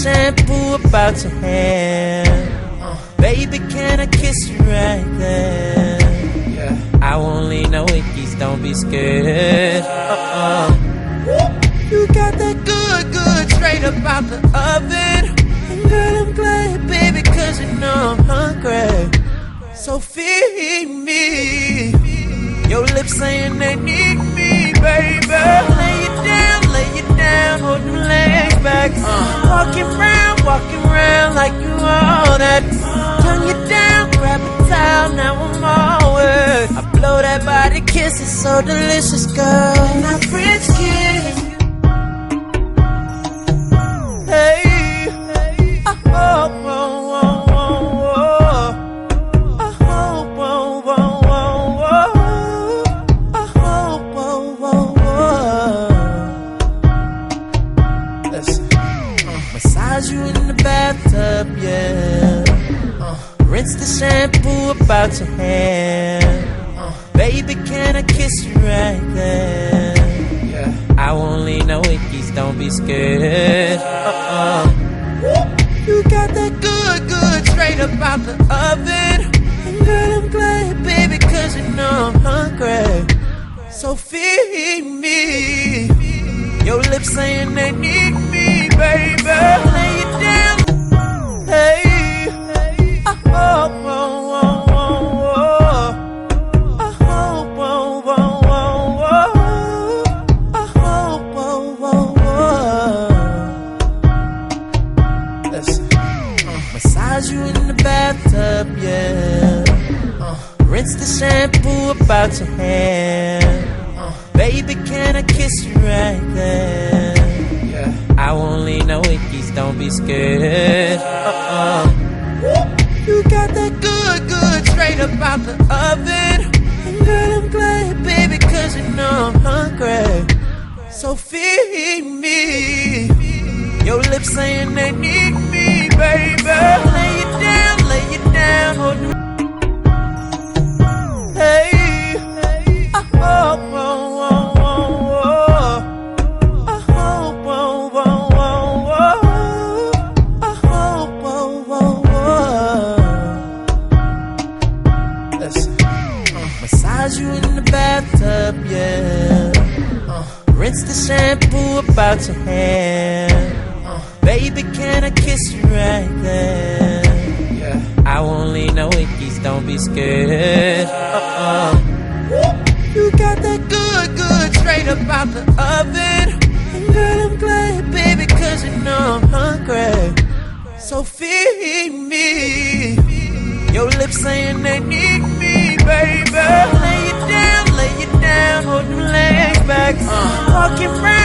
shampoo about your hair. Baby, can I kiss you right there? Yeah. I won't leave no wickies, don't be scared. You got that good, straight up out the oven. And girl, I'm glad, baby, cause you know I'm hungry. So feed me. Your lips saying they need me, baby. Lay it down, hold them legs back. Walking round like you all that. Turn you down, grab a towel, now I'm all wet. I blow that body kisses so delicious, girl. And I French kiss. Hey, massage you in the bathtub, yeah. Rinse the shampoo about your hair. Baby, can I kiss you right there? Yeah. I won't leave no wickies, don't be scared. You got that good, straight up out the oven. And girl, I'm glad, baby, cause you know I'm hungry. So feed me. Your lips saying they need me, baby. Lay it down. Hey. Massage you in the bathtub, yeah. Rinse the shampoo about your hair. Baby, can I kiss you right there? Yeah. I won't leave no wickies, don't be scared. You got that good, straight up out the oven. And girl, I'm glad, baby, cause you know I'm hungry. So feed me. Your lips saying they need me, baby. Lay it down, hold them. Hey, massage you in the bathtub, yeah. Rinse the shampoo about your hair. Baby, can I kiss you right there? Yeah. I won't leave no wickies, don't be scared. You got that good, straight up out the oven. And girl, I'm glad, baby, cause you know I'm hungry. So feed me. Your lips saying they need me, baby. Lay it down, hold them legs back. Walking round